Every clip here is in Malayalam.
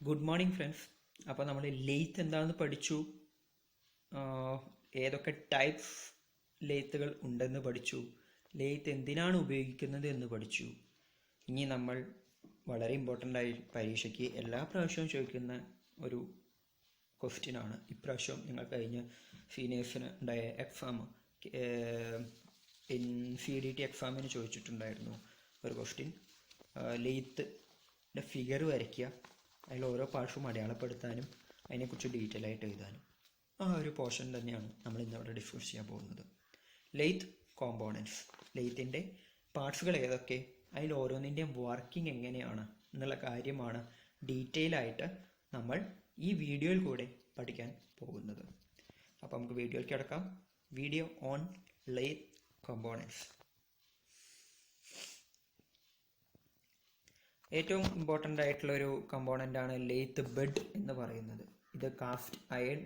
Good morning friends. അപ്പോൾ നമ്മൾ ലെയ്ത്ത് എന്താണെന്ന് പഠിച്ചു. ഏതൊക്കെ ടൈപ്സ് ലെയ്ത്തുകൾ ഉണ്ടെന്ന് പഠിച്ചു. ലെയ്ത്ത് എന്തിനാണ് ഉപയോഗിക്കുന്നത് എന്ന് പഠിച്ചു. ഇനി നമ്മൾ വളരെ ഇമ്പോർട്ടൻ്റ് ആയി പരീക്ഷയ്ക്ക് എല്ലാ പ്രാവശ്യവും ചോദിക്കുന്ന ഒരു ക്വസ്റ്റ്യനാണ്. ഇപ്രാവശ്യം നിങ്ങൾ കഴിഞ്ഞ സീനിയേഴ്സിന് ഉണ്ടായ എക്സാം CDT എക്സാമിന് ചോദിച്ചിട്ടുണ്ടായിരുന്നു ഒരു ക്വസ്റ്റ്യൻ. ലെയ്ത്തിൻ്റെ ഫിഗർ വരയ്ക്കുക, അതിൽ ഓരോ പാർട്സും അടയാളപ്പെടുത്താനും അതിനെക്കുറിച്ച് ഡീറ്റെയിൽ ആയിട്ട് എഴുതാനും ആ ഒരു പോർഷൻ തന്നെയാണ് നമ്മൾ ഇന്നിവിടെ ഡിസ്കസ് ചെയ്യാൻ പോകുന്നത്. ലെയ്ത്ത് കോമ്പോണൻറ്റ്സ്, ലെയ്ത്തിൻ്റെ പാർട്സുകൾ ഏതൊക്കെ, അതിൽ ഓരോന്നിൻ്റെയും വർക്കിംഗ് എങ്ങനെയാണ് എന്നുള്ള കാര്യമാണ് ഡീറ്റെയിൽ ആയിട്ട് നമ്മൾ ഈ വീഡിയോയിൽ കൂടെ പഠിക്കാൻ പോകുന്നത്. അപ്പോൾ നമുക്ക് വീഡിയോയിലേക്ക് കിടക്കാം. Video on lathe components. ഏറ്റവും ഇമ്പോർട്ടൻ്റ് ആയിട്ടുള്ളൊരു കമ്പോണൻ്റാണ് ലെയ്ത്ത് ബെഡ് എന്ന് പറയുന്നത്. ഇത് കാസ്റ്റ് അയൺ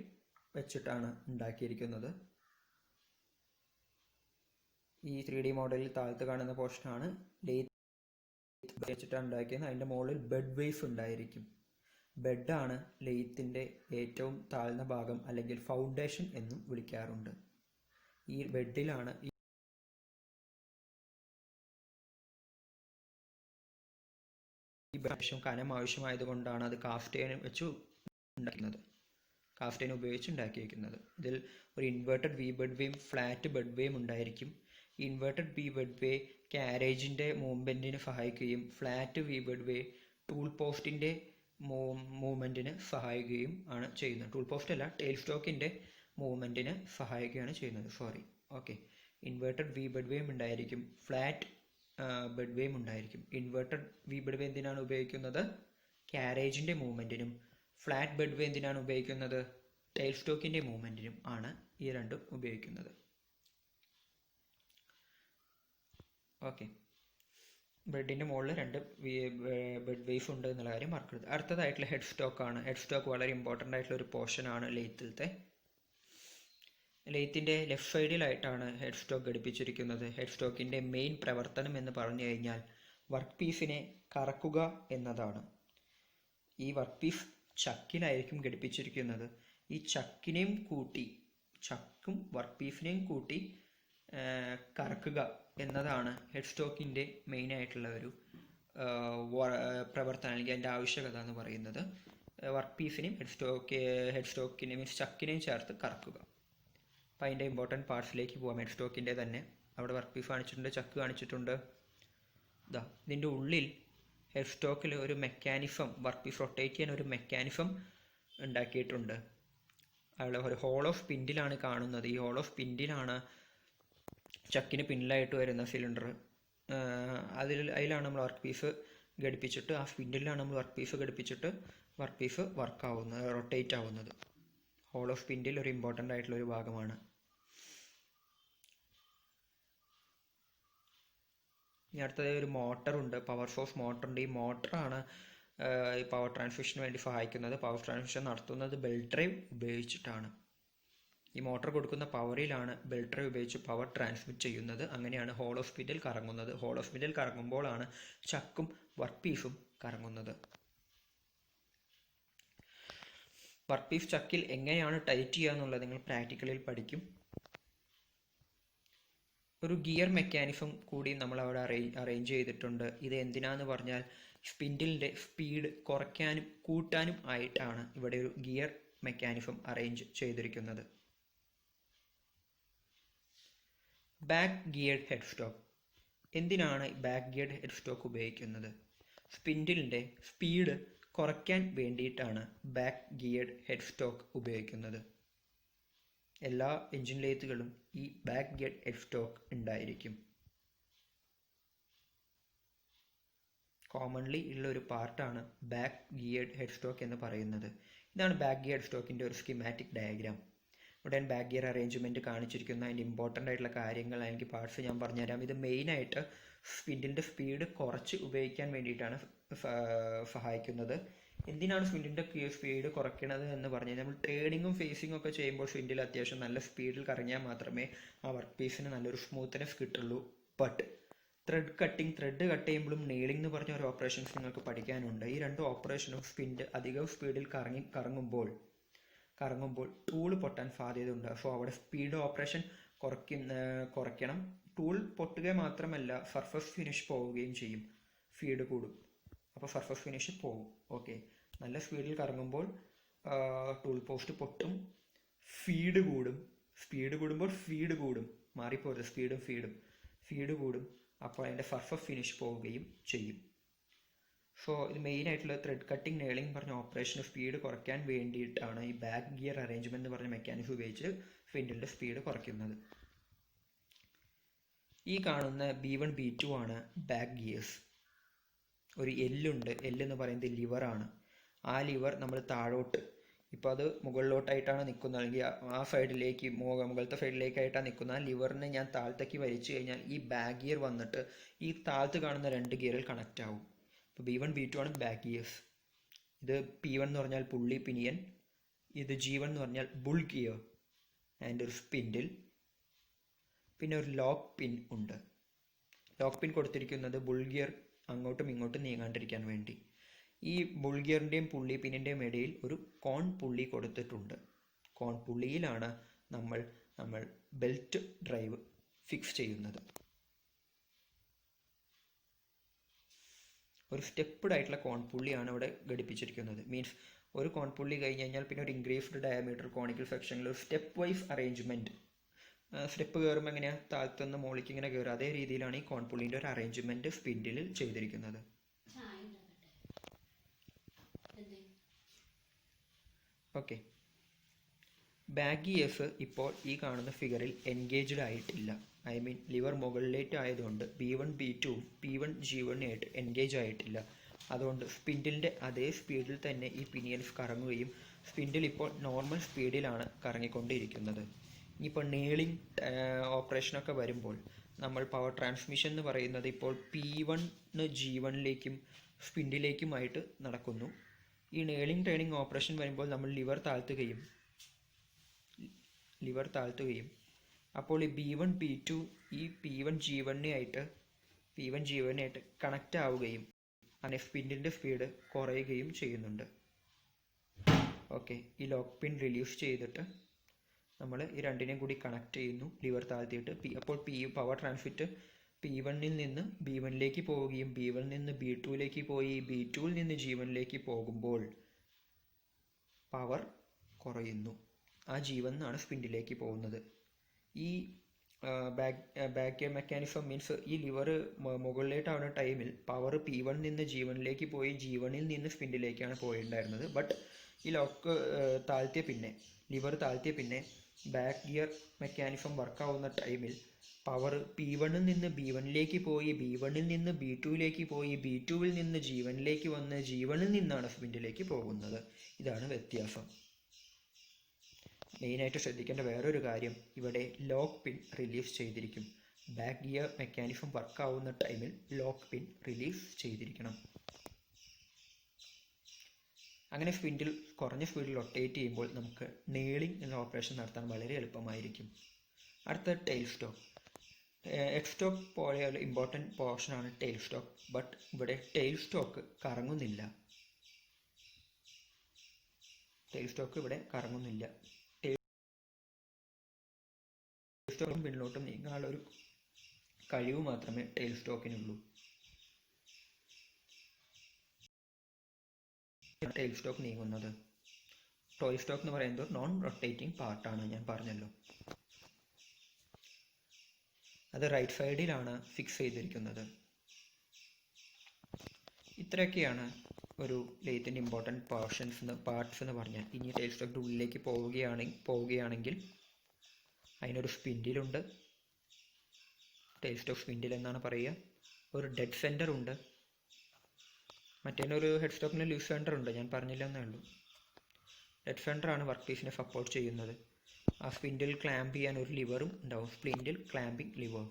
വെച്ചിട്ടാണ് ഉണ്ടാക്കിയിരിക്കുന്നത്. ഈ 3D മോഡലിൽ താഴത്ത് കാണുന്ന പോർഷനാണ് ലെയ്ത്ത് വെച്ചിട്ടാണ് ഉണ്ടാക്കിയത്. അതിൻ്റെ മുകളിൽ ബെഡ് വേസ് ഉണ്ടായിരിക്കും. ബെഡാണ് ലെയ്ത്തിൻ്റെ ഏറ്റവും താഴ്ന്ന ഭാഗം, അല്ലെങ്കിൽ ഫൗണ്ടേഷൻ എന്നും വിളിക്കാറുണ്ട്. ഈ ബെഡിലാണ് ഈ പ്രാവശ്യം കനം ആവശ്യമായതുകൊണ്ടാണ് അത് കാസ്റ്റ് അയൺ വെച്ച് ഉണ്ടാക്കുന്നത്, കാസ്റ്റ് അയൺ ഉപയോഗിച്ച് ഉണ്ടാക്കിയിരിക്കുന്നത്. ഇതിൽ ഒരു ഇൻവേർട്ടഡ് വി ബെഡ് വേയും ഫ്ലാറ്റ് ബെഡ് വേയും ഉണ്ടായിരിക്കും. ഇൻവേർട്ടഡ് വി ബെഡ് വേ ക്യാരേജിൻ്റെ മൂവ്മെൻറ്റിന് സഹായിക്കുകയും flat V bed way tool പോസ്റ്റിൻ്റെ മൂവ്മെൻറ്റിന് സഹായിക്കുകയും ആണ് ചെയ്യുന്നത്. ടൂൾ പോസ്റ്റ് അല്ല, ടെയിൽ സ്റ്റോക്കിൻ്റെ മൂവ്മെൻറ്റിന് സഹായിക്കുകയാണ് ചെയ്യുന്നത്. ഓക്കെ. ഇൻവേർട്ടഡ് വി ബെഡ് വേയും ഉണ്ടായിരിക്കും, ഫ്ലാറ്റ് ബെഡ് വേയും ഉണ്ടായിരിക്കും. ഇൻവേർട്ടഡ് വി ബെഡ് വേ എന്തിനാണ് ഉപയോഗിക്കുന്നത്? ക്യാരേജിൻ്റെ മൂവ്മെൻറ്റിനും. ഫ്ലാറ്റ് ബെഡ് വേ എന്തിനാണ് ഉപയോഗിക്കുന്നത്? ടെയിൽ സ്റ്റോക്കിൻ്റെ മൂവ്മെൻറ്റിനും ആണ് ഈ രണ്ടും ഉപയോഗിക്കുന്നത്. ഓക്കെ. ബെഡിൻ്റെ മുകളിൽ രണ്ട് ബെഡ് വേസ് ഉണ്ട് എന്നുള്ള കാര്യം മറക്കരുത്. അടുത്തതായിട്ടുള്ള ഹെഡ് സ്റ്റോക്കാണ്. ഹെഡ് സ്റ്റോക്ക് വളരെ ഇമ്പോർട്ടൻ്റ് ആയിട്ടുള്ള ഒരു പോർഷനാണ് ലെയ്ത്തിലത്തെ. ലെയ്ത്തിൻ്റെ ലെഫ്റ്റ് സൈഡിലായിട്ടാണ് ഹെഡ് സ്റ്റോക്ക് ഘടിപ്പിച്ചിരിക്കുന്നത്. ഹെഡ് സ്റ്റോക്കിൻ്റെ മെയിൻ പ്രവർത്തനം എന്ന് പറഞ്ഞു കഴിഞ്ഞാൽ വർക്ക് പീസിനെ കറക്കുക എന്നതാണ്. ഈ വർക്ക് പീസ് ചക്കിലായിരിക്കും ഘടിപ്പിച്ചിരിക്കുന്നത്. ഈ ചക്കിനെയും കൂട്ടി, ചക്കും വർക്ക് പീസിനെയും കൂട്ടി കറക്കുക എന്നതാണ് ഹെഡ് സ്റ്റോക്കിൻ്റെ മെയിൻ ആയിട്ടുള്ള ഒരു പ്രവർത്തനം, അല്ലെങ്കിൽ അതിൻ്റെ ആവശ്യകത എന്ന് പറയുന്നത്. വർക്ക് പീസിനെയും ഹെഡ് സ്റ്റോക്കിനെയും മീൻസ് ചക്കിനെയും ചേർത്ത് കറക്കുക. അപ്പോൾ അതിൻ്റെ ഇമ്പോർട്ടൻറ്റ് പാർട്സിലേക്ക് പോകാം. ഹെഡ് സ്റ്റോക്കിൻ്റെ തന്നെ അവിടെ വർക്ക് പീസ് കാണിച്ചിട്ടുണ്ട്, ചക്ക് കാണിച്ചിട്ടുണ്ട്. ഇതിൻ്റെ ഉള്ളിൽ ഹെഡ് സ്റ്റോക്കിൽ ഒരു മെക്കാനിസം, വർക്ക് പീസ് റൊട്ടേറ്റ് ചെയ്യാൻ ഒരു മെക്കാനിസം ഉണ്ടാക്കിയിട്ടുണ്ട്. അവിടെ ഒരു ഹോൾ ഓഫ് സ്പിൻഡിലാണ് കാണുന്നത്. ഈ ഹോൾ ഓഫ് സ്പിൻഡിലാണ് ചക്കിന് പിന്നിലായിട്ട് വരുന്ന സിലിണ്ടർ. അതിലാണ് നമ്മൾ വർക്ക് പീസ് ഘടിപ്പിച്ചിട്ട്, ആ സ്പിൻഡിലാണ് നമ്മൾ വർക്ക് പീസ് ഘടിപ്പിച്ചിട്ട് വർക്ക് പീസ് റൊട്ടേറ്റ് ആവുന്നത്. ഹോൾ ഓഫ് സ്പിൻഡിൽ ഒരു ഇമ്പോർട്ടൻ്റ് ആയിട്ടുള്ള ഒരു ഭാഗമാണ്. ഇനി അടുത്തത് ഒരു മോട്ടറുണ്ട്, പവർ സോഴ്സ് മോട്ടറുണ്ട്. ഈ മോട്ടറാണ് ഈ പവർ ട്രാൻസ്മിഷന് വേണ്ടി സഹായിക്കുന്നത്. പവർ ട്രാൻസ്മിഷൻ നടത്തുന്നത് ബെൽറ്റ് ഡ്രൈവ് ഉപയോഗിച്ചിട്ടാണ്. ഈ മോട്ടർ കൊടുക്കുന്ന പവറിലാണ് ബെൽറ്റ് ഡ്രൈവ് ഉപയോഗിച്ച് പവർ ട്രാൻസ്മിറ്റ് ചെയ്യുന്നത്. അങ്ങനെയാണ് ഹോൾ ഓഫ് സ്പിൻഡിൽ കറങ്ങുന്നത്. ഹോൾ ഓഫ് സ്പിൻഡിൽ കറങ്ങുമ്പോഴാണ് ചക്കും വർക്ക് പീസും കറങ്ങുന്നത്. വർക്ക് പീസ് ചക്കിൽ എങ്ങനെയാണ് ടൈറ്റ് ചെയ്യുക എന്നുള്ളത് നിങ്ങൾ പ്രാക്ടിക്കലിൽ പഠിക്കും. ഒരു ഗിയർ മെക്കാനിസം കൂടി നമ്മൾ അവിടെ അറേഞ്ച് ചെയ്തിട്ടുണ്ട്. ഇത് എന്തിനാന്ന് പറഞ്ഞാൽ സ്പിൻഡിലിൻ്റെ സ്പീഡ് കുറയ്ക്കാനും കൂട്ടാനും ആയിട്ടാണ് ഇവിടെ ഒരു ഗിയർ മെക്കാനിസം അറേഞ്ച് ചെയ്തിരിക്കുന്നത്. Back geared head stock. എന്തിനാണ് ബാക്ക് ഗിയർഡ് ഹെഡ് സ്റ്റോക്ക് ഉപയോഗിക്കുന്നത്? സ്പിൻഡിലിൻ്റെ സ്പീഡ് കുറയ്ക്കാൻ വേണ്ടിയിട്ടാണ് ബാക്ക് ഗിയർഡ് ഹെഡ് സ്റ്റോക്ക് ഉപയോഗിക്കുന്നത്. എല്ലാ എഞ്ചിൻ ലെയ്ത്തുകളും ഈ ബാക്ക് ഗിയർഡ് ഹെഡ് സ്റ്റോക്ക് ഉണ്ടായിരിക്കും. കോമൺലി ഉള്ള ഒരു പാർട്ടാണ് ബാക്ക് ഗിയർഡ് ഹെഡ് സ്റ്റോക്ക് എന്ന് പറയുന്നത്. ഇതാണ് ബാക്ക് ഗിയർഡ് സ്റ്റോക്കിൻ്റെ ഒരു സ്കീമാറ്റിക് ഡയഗ്രാം. ഇവിടെ ബാക്ക് ഗിയർ അറേഞ്ച്മെൻറ്റ് കാണിച്ചിരിക്കുന്ന അതിൻ്റെ ഇമ്പോർട്ടൻ്റ് ആയിട്ടുള്ള കാര്യങ്ങൾ, അല്ലെങ്കിൽ പാർട്സ് ഞാൻ പറഞ്ഞുതരാം. ഇത് മെയിനായിട്ട് സ്പിൻഡിൻ്റെ സ്പീഡ് കുറച്ച് ഉപയോഗിക്കാൻ വേണ്ടിയിട്ടാണ് സഹായിക്കുന്നത്. എന്തിനാണ് സ്പിൻഡിൻ്റെ സ്പീഡ് കുറയ്ക്കുന്നത് എന്ന് പറഞ്ഞാൽ, നമ്മൾ ട്രേഡിങ്ങും ഫേസിങ്ങും ഒക്കെ ചെയ്യുമ്പോൾ സ്പിൻഡിൽ അത്യാവശ്യം നല്ല സ്പീഡിൽ കറങ്ങിയാൽ മാത്രമേ ആ വർക്ക് പീസിന് നല്ലൊരു സ്മൂത്ത്നെസ് കിട്ടുള്ളൂ. ബട്ട് ത്രെഡ് കട്ട് ചെയ്യുമ്പോഴും നെയിലിംഗ് എന്ന് പറഞ്ഞ ഒരു ഓപ്പറേഷൻസ് നിങ്ങൾക്ക് പഠിക്കാനുണ്ട്. ഈ രണ്ട് ഓപ്പറേഷനും അധികം സ്പീഡിൽ കറങ്ങുമ്പോൾ ടൂൾ പൊട്ടാൻ സാധ്യതയുണ്ട്. സോ അവിടെ സ്പീഡ് ഓപ്പറേഷൻ കുറയ്ക്കണം. ടൂൾ പൊട്ടുക മാത്രമല്ല സർഫസ് ഫിനിഷ് പോവുകയും ചെയ്യും. ഫീഡ് കൂടും, അപ്പോൾ സർഫസ് ഫിനിഷ് പോകും. ഓക്കെ, നല്ല സ്പീഡിൽ കറങ്ങുമ്പോൾ ടൂൾ പോസ്റ്റ് പൊട്ടും, ഫീഡ് കൂടും. സ്പീഡ് കൂടുമ്പോൾ ഫീഡ് കൂടും, മാറിപ്പോരുത്, ഫീഡ് കൂടും. അപ്പോൾ അതിൻ്റെ സർഫസ് ഫിനിഷ് പോവുകയും ചെയ്യും. സോ ഇത് മെയിനായിട്ടുള്ള ത്രെഡ് കട്ടിങ് നെയിലിംഗ് പറഞ്ഞ ഓപ്പറേഷന് സ്പീഡ് കുറയ്ക്കാൻ വേണ്ടിയിട്ടാണ് ഈ ബാക്ക് ഗിയർ അറേഞ്ച്മെൻറ്റ് എന്ന് പറഞ്ഞ മെക്കാനിസം ഉപയോഗിച്ച് സ്പിൻഡിലിൻ്റെ സ്പീഡ് കുറയ്ക്കുന്നത്. ഈ കാണുന്ന B1 B2 ആണ് ബാക്ക് ഗിയേഴ്സ്. ഒരു എല്ലുണ്ട്, എന്ന് പറയുന്നത് ലിവറാണ്. ആ ലിവർ നമ്മൾ താഴോട്ട്, ഇപ്പോൾ അത് മുകളിലോട്ടായിട്ടാണ് നിൽക്കുന്നത്, അല്ലെങ്കിൽ ആ സൈഡിലേക്ക് മുകളിലത്തെ സൈഡിലേക്കായിട്ടാണ് നിൽക്കുന്നത്. ആ ലിവറിനെ ഞാൻ താഴത്തേക്ക് വലിച്ചു കഴിഞ്ഞാൽ ഈ ബാക്ക് ഗിയർ വന്നിട്ട് ഈ താഴത്ത് കാണുന്ന 2 ഗിയറിൽ കണക്റ്റ് ആവും. ഇപ്പോൾ B1 B2 ആണ് ബാക്ക് ഗിയേഴ്സ്. ഇത് P1 എന്ന് പറഞ്ഞാൽ പുള്ളി പിനിയൻ, ഇത് G1 എന്ന് പറഞ്ഞാൽ ബുൾ ഗിയർ ആൻഡ് ഒരു സ്പിൻഡിൽ. പിന്നെ ഒരു ലോക്ക് പിൻ ഉണ്ട്. ലോക്ക് പിൻ കൊടുത്തിരിക്കുന്നത് ബുൾ ഗിയർ അങ്ങോട്ടും ഇങ്ങോട്ടും നീങ്ങാണ്ടിരിക്കാൻ വേണ്ടി. ഈ ബുൾ ഗിയറിൻ്റെയും പുള്ളി പിന്നിൻ്റെയും ഇടയിൽ ഒരു കോൺ പുള്ളി കൊടുത്തിട്ടുണ്ട്. കോൺ പുള്ളിയിലാണ് നമ്മൾ ബെൽറ്റ് ഡ്രൈവ് ഫിക്സ് ചെയ്യുന്നത്. ഒരു സ്റ്റെപ്പ്ഡ് ആയിട്ടുള്ള കോൺ പുള്ളിയാണ് ഇവിടെ ഘടിപ്പിച്ചിരിക്കുന്നത്. മീൻസ് ഒരു കോൺ പുള്ളി കഴിഞ്ഞ് കഴിഞ്ഞാൽ പിന്നെ ഒരു ഇൻക്രീസ്ഡ് ഡയമീറ്റർ കോണിക്കൽ സെക്ഷനിൽ ഒരു സ്റ്റെപ്പ് വൈസ് അറേഞ്ച്മെൻറ്റ്. സ്റ്റെപ്പ് കയറുമ്പോൾ എങ്ങനെയാണ് താഴത്തുനിന്ന് മുകളിലേക്ക് ഇങ്ങനെ കയറുക, അതേ രീതിയിലാണ് ഈ കോൺ പുള്ളിൻ്റെ ഒരു അറേഞ്ച്മെൻറ്റ് സ്പിൻഡിലിൽ ചെയ്തിരിക്കുന്നത്. ഓക്കെ, ബാക്ക് ഗിയേഴ്സ് ഇപ്പോൾ ഈ കാണുന്ന ഫിഗറിൽ എൻഗേജ്ഡ് ആയിട്ടില്ല. ഐ മീൻ ലിവർ മുകളിലേക്ക് ആയതുകൊണ്ട് B1 B2 P1 G1 ആയിട്ട് എൻഗേജ് ആയിട്ടില്ല. അതുകൊണ്ട് സ്പിൻഡിലിൻ്റെ അതേ സ്പീഡിൽ തന്നെ ഈ പിനിയൻസ് കറങ്ങുകയും സ്പിൻഡിൽ ഇപ്പോൾ നോർമൽ സ്പീഡിലാണ് കറങ്ങിക്കൊണ്ടിരിക്കുന്നത്. ഇനിയിപ്പോൾ നെയിലിംഗ് ഓപ്പറേഷനൊക്കെ വരുമ്പോൾ നമ്മൾ പവർ ട്രാൻസ്മിഷൻ എന്ന് പറയുന്നത് ഇപ്പോൾ P1 G1ലേക്കും സ്പിൻഡിലേക്കുമായിട്ട് നടക്കുന്നു. ഈ നെയിലിംഗ് ട്രെയിനിങ് ഓപ്പറേഷൻ വരുമ്പോൾ നമ്മൾ ലിവർ താഴ്ത്തുകയും അപ്പോൾ ഈ B1 B2 ഈ P1 G1 ആയിട്ട് കണക്റ്റ് ആവുകയും അങ്ങനെ സ്പിൻഡിൻ്റെ സ്പീഡ് കുറയുകയും ചെയ്യുന്നുണ്ട്. ഓക്കെ, ഈ ലോക്ക് പിൻ റിലീസ് ചെയ്തിട്ട് നമ്മൾ ഈ രണ്ടിനെയും കൂടി കണക്ട് ചെയ്യുന്നു, ലിവർ താഴ്ത്തിയിട്ട്. അപ്പോൾ പവർ ട്രാൻസ്മിറ്റ് P1-ൽ നിന്ന് B1ലേക്ക് പോവുകയും B1-ൽ നിന്ന് B2ലേക്ക് പോയി B2-ൽ നിന്ന് G1ലേക്ക് പോകുമ്പോൾ പവർ കുറയുന്നു. ആ G1 ആണ് സ്പിൻഡിലേക്ക് പോകുന്നത്. ഈ ബാക്ക് ഗിയർ മെക്കാനിസം മീൻസ് ഈ ലിവർ മുകളിലേട്ടാവുന്ന ടൈമിൽ പവർ P1 നിന്ന് G1ലേക്ക് പോയി G1-ൽ നിന്ന് സ്പിൻഡിലേക്കാണ് പോയിട്ടുണ്ടായിരുന്നത്. ബട്ട് ഈ ലോക്ക് ലിവർ താഴ്ത്തിയ പിന്നെ ബാക്ക് ഗിയർ മെക്കാനിസം വർക്കാവുന്ന ടൈമിൽ പവർ P1-ൽ നിന്ന് B1ലേക്ക് പോയി B1-ൽ നിന്ന് B2ലേക്ക് പോയി B2-വിൽ നിന്ന് G1ലേക്ക് വന്ന് G1-ൽ നിന്നാണ് സ്പിൻഡിലേക്ക് പോകുന്നത്. ഇതാണ് വ്യത്യാസം. മെയിനായിട്ട് ശ്രദ്ധിക്കേണ്ട വേറൊരു കാര്യം, ഇവിടെ ലോക്ക് പിൻ റിലീസ് ചെയ്തിരിക്കും. ബാക്ക് ഗിയർ മെക്കാനിസം വർക്കാവുന്ന ടൈമിൽ ലോക്ക് പിൻ റിലീസ് ചെയ്തിരിക്കണം. അങ്ങനെ സ്പിൻഡിൽ കുറഞ്ഞ സ്പീഡിൽ റൊട്ടേറ്റ് ചെയ്യുമ്പോൾ നമുക്ക് നെയിലിംഗ് എന്ന ഓപ്പറേഷൻ നടത്താൻ വളരെ എളുപ്പമായിരിക്കും. അടുത്ത ടെയിൽ സ്റ്റോക്ക്. ഹെഡ് സ്റ്റോക്ക് പോലെയുള്ള ഇമ്പോർട്ടൻറ്റ് പോർഷനാണ് ടെയിൽ സ്റ്റോക്ക്. ബട്ട് ഇവിടെ ടെയിൽ സ്റ്റോക്ക് കറങ്ങുന്നില്ല. ടെയിൽ സ്റ്റോക്കും പിന്നിലോട്ടും നീങ്ങാനുള്ള ഒരു കഴിവ് മാത്രമേ ടെയിൽ സ്റ്റോക്കിനുള്ളൂ. ടെയിൽ സ്റ്റോക്ക് നീങ്ങുന്നത്. ടോയ് സ്റ്റോക്ക് എന്ന് പറയുന്നത് നോൺ റൊട്ടേറ്റിംഗ് പാർട്ടാണ്, ഞാൻ പറഞ്ഞല്ലോ. അത് റൈറ്റ് സൈഡിലാണ് ഫിക്സ് ചെയ്തിരിക്കുന്നത്. ഇത്രയൊക്കെയാണ് ഒരു ലെയ്ത്തിൻ്റെ ഇമ്പോർട്ടൻറ്റ് പാർട്സ് എന്ന് പറഞ്ഞാൽ. ഇനി ടെയിൽ സ്റ്റോക്കിൻ്റെ ഉള്ളിലേക്ക് പോവുകയാണെങ്കിൽ അതിനൊരു സ്പിൻഡിലുണ്ട്, ടെയിൽ സ്റ്റോക്ക് സ്പിൻഡിൽ എന്നാണ് പറയുക. ഒരു ഡെഡ് സെൻറ്റർ ഉണ്ട്, മറ്റേനൊരു ഹെഡ് സ്റ്റോക്കിന് ലൂസ് സെൻറ്റർ ഉണ്ട്, ഞാൻ പറഞ്ഞില്ല എന്നേ ഉള്ളൂ. ഡെഡ് സെൻറ്ററാണ് വർക്ക് പീസിനെ സപ്പോർട്ട് ചെയ്യുന്നത്. ആ സ്പിൻഡിൽ ക്ലാമ്പ് ചെയ്യാൻ ഒരു ലിവറും ഉണ്ടാവും, സ്പിൻഡിൽ ക്ലാമ്പിംഗ് ലിവർ.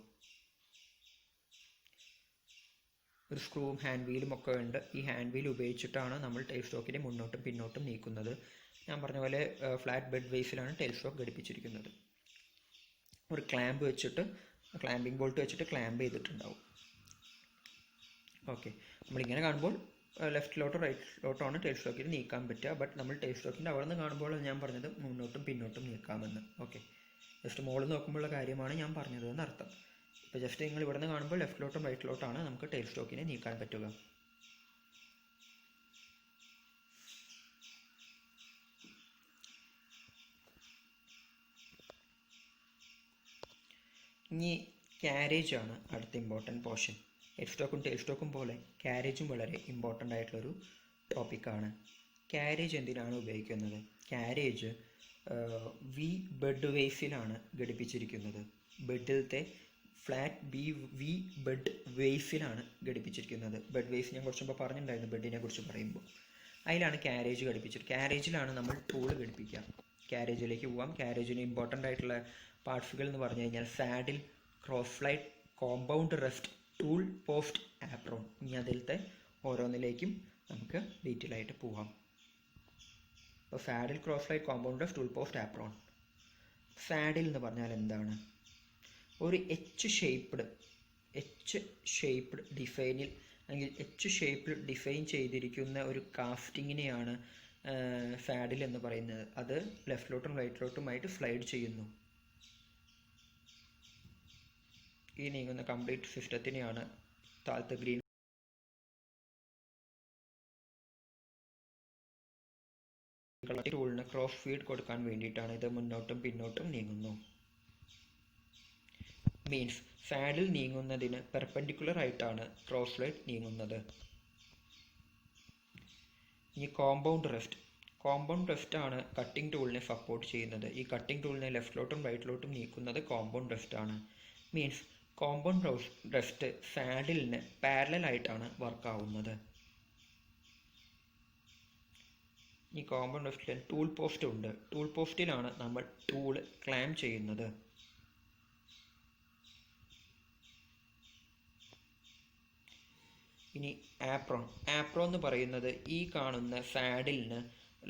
ഒരു സ്ക്രൂവും ഹാൻഡ് വീലും ഒക്കെ ഉണ്ട്. ഈ ഹാൻഡ് വീൽ ഉപയോഗിച്ചിട്ടാണ് നമ്മൾ ടെയിൽ സ്റ്റോക്കിനെ മുന്നോട്ടും പിന്നോട്ടും നീക്കുന്നത്. ഞാൻ പറഞ്ഞ പോലെ ഫ്ലാറ്റ് ബെഡ് ബേസിലാണ് ടെയിൽ സ്റ്റോക്ക് ഘടിപ്പിച്ചിരിക്കുന്നത്. ഒരു ക്ലാമ്പിംഗ് ബോൾട്ട് വെച്ചിട്ട് ക്ലാമ്പ് ചെയ്തിട്ടുണ്ടാവും. ഓക്കെ, നമ്മളിങ്ങനെ കാണുമ്പോൾ ലെഫ്റ്റിലോട്ടോ റൈറ്റിലോട്ടോ ആണ് ടെയിൽ സ്റ്റോക്കിൽ നീക്കാൻ പറ്റുക. ബട്ട് നമ്മൾ ടെയിൽ സ്റ്റോക്കിൻ്റെ അവിടെ നിന്ന് കാണുമ്പോൾ ഞാൻ പറഞ്ഞത് മുന്നോട്ടും പിന്നോട്ടും നീക്കാമെന്ന്. ഓക്കെ, ജസ്റ്റ് മുകളിൽ നോക്കുമ്പോഴുള്ള കാര്യമാണ് ഞാൻ പറഞ്ഞത് എന്നർത്ഥം. ഇപ്പോൾ ജസ്റ്റ് നിങ്ങൾ ഇവിടെ നിന്ന് കാണുമ്പോൾ ലെഫ്റ്റിലോട്ടും റൈറ്റിലോട്ടാണ് നമുക്ക് ടെയിൽ സ്റ്റോക്കിനെ നീക്കാൻ പറ്റുക. ഇനി ക്യാരേജ് ആണ് അടുത്ത ഇമ്പോർട്ടൻറ്റ് പോർഷൻ. ഹെഡ് സ്റ്റോക്കും ടെയിൽ സ്റ്റോക്കും പോലെ ക്യാരേജും വളരെ ഇമ്പോർട്ടൻ്റ് ആയിട്ടുള്ളൊരു ടോപ്പിക്കാണ്. ക്യാരേജ് എന്തിനാണ് ഉപയോഗിക്കുന്നത്? ക്യാരേജ് ബെഡ് വേസിലാണ് ഘടിപ്പിച്ചിരിക്കുന്നത്. ബെഡിലത്തെ ഫ്ലാറ്റ് വി ബെഡ് വേസിലാണ് ഘടിപ്പിച്ചിരിക്കുന്നത്. ബെഡ് വേസ് ഞാൻ കുറച്ച് മുമ്പ് പറഞ്ഞിട്ടുണ്ടായിരുന്നു ബെഡിനെ കുറിച്ച് പറയുമ്പോൾ. അതിലാണ് ക്യാരേജ് ഘടിപ്പിച്ചിരിക്കുന്നത്. ക്യാരേജിലാണ് നമ്മൾ ടൂൾ ഘടിപ്പിക്കുക. ക്യാരേജിലേക്ക് പോകാം. ക്യാരേജിന് ഇമ്പോർട്ടൻ്റ് ആയിട്ടുള്ള പാർട്സുകൾ എന്ന് പറഞ്ഞു കഴിഞ്ഞാൽ saddle, cross flight, compound rest, tool post, apron. ഇനി അതിലത്തെ ഓരോന്നിലേക്കും നമുക്ക് ഡീറ്റെയിൽ ആയിട്ട് പോകാം. അപ്പോൾ saddle, cross flight, compound rest, tool post, apron. Saddle എന്ന് പറഞ്ഞാൽ എന്താണ്? ഒരു എച്ച് ഷേപ്പ്ഡ് ഡിസൈനിൽ അല്ലെങ്കിൽ എച്ച് ഷേപ്പിൽ ഡിസൈൻ ചെയ്തിരിക്കുന്ന ഒരു കാഫ്റ്റിങ്ങിനെയാണ് സാഡിൽ എന്ന് പറയുന്നത്. അത് ലെഫ്റ്റിലോട്ടും റൈറ്റിലോട്ടുമായിട്ട് സ്ലൈഡ് ചെയ്യുന്നു. ഈ നീങ്ങുന്ന കംപ്ലീറ്റ് സിസ്റ്റത്തിനെയാണ് താഴത്തെ ഗ്രീൻ ടൂളിന് ക്രോസ് ഫീഡ് കൊടുക്കാൻ വേണ്ടിയിട്ടാണ് ഇത് മുന്നോട്ടും പിന്നോട്ടും നീങ്ങുന്നു. മീൻസ് സാഡിൽ നീങ്ങുന്നതിന് പെർപെൻഡിക്കുലർ ആയിട്ടാണ് ക്രോസ് ഫ്ലൈറ്റ് നീങ്ങുന്നത്. ഇനി കോമ്പൗണ്ട് റെസ്റ്റ് ആണ് കട്ടിംഗ് ടൂളിനെ സപ്പോർട്ട് ചെയ്യുന്നത്. ഈ കട്ടിംഗ് ടൂളിനെ ലെഫ്റ്റിലോട്ടും റൈറ്റിലോട്ടും നീക്കുന്നത് കോമ്പൗണ്ട് റെസ്റ്റ് ആണ്. മീൻസ് കോമ്പൗണ്ട് റെസ്റ്റ് സാഡിലിന് പാരലൽ ആയിട്ടാണ് വർക്ക് ആവുന്നത്. ഈ കോമ്പൗണ്ട് റെസ്റ്റിൽ ടൂൾ പോസ്റ്റ് ഉണ്ട്. ടൂൾ പോസ്റ്റിലാണ് നമ്മൾ ടൂൾ ക്ലാം ചെയ്യുന്നത്. ഇനി ആപ്രോൺ എന്ന് പറയുന്നത് ഈ കാണുന്ന സാഡിലിന്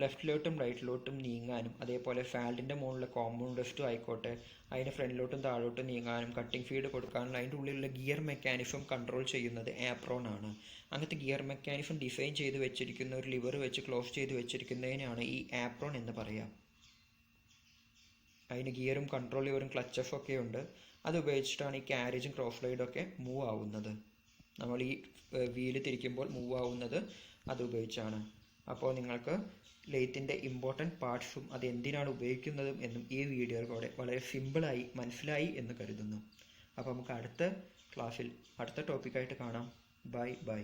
ലെഫ്റ്റിലോട്ടും റൈറ്റിലോട്ടും നീങ്ങാനും അതേപോലെ സാഡിൻ്റെ മുകളിലെ കോമ്പൗണ്ട് റെസ്റ്റും ആയിക്കോട്ടെ അതിന് ഫ്രണ്ടിലോട്ടും താഴോട്ടും നീങ്ങാനും കട്ടിംഗ് ഫീഡ് കൊടുക്കാനും അതിൻ്റെ ഉള്ളിലുള്ള ഗിയർ മെക്കാനിസം കൺട്രോൾ ചെയ്യുന്നത് ആപ്രോൺ ആണ്. അങ്ങനത്തെ ഗിയർ മെക്കാനിസം ഡിസൈൻ ചെയ്ത് വെച്ചിരിക്കുന്ന ഒരു ലിവർ വെച്ച് ക്ലോസ് ചെയ്ത് വെച്ചിരിക്കുന്നതിനാണ് ഈ ആപ്രോൺ എന്ന് പറയാം. അതിന് ഗിയറും കൺട്രോൾ ലിവറും ക്ലച്ചസും ഒക്കെ ഉണ്ട്. അത് ഉപയോഗിച്ചിട്ടാണ് ഈ ക്യാരേജും ക്രോസ് ഫ്ലൈഡും ഒക്കെ മൂവ് ആവുന്നത്. നമ്മൾ ഈ വീല് തിരിക്കുമ്പോൾ മൂവ് ആവുന്നത് അത് ഉപയോഗിച്ചാണ്. അപ്പോൾ നിങ്ങൾക്ക് ലെയ്ത്തിൻ്റെ ഇമ്പോർട്ടൻറ്റ് പാർട്സും അത് എന്തിനാണ് ഉപയോഗിക്കുന്നതും എന്നും ഈ വീഡിയോയിലൂടെ വളരെ സിമ്പിളായി മനസ്സിലായി എന്ന് കരുതുന്നു. അപ്പോൾ നമുക്ക് അടുത്ത ക്ലാസ്സിൽ അടുത്ത ടോപ്പിക്കായിട്ട് കാണാം. ബൈ.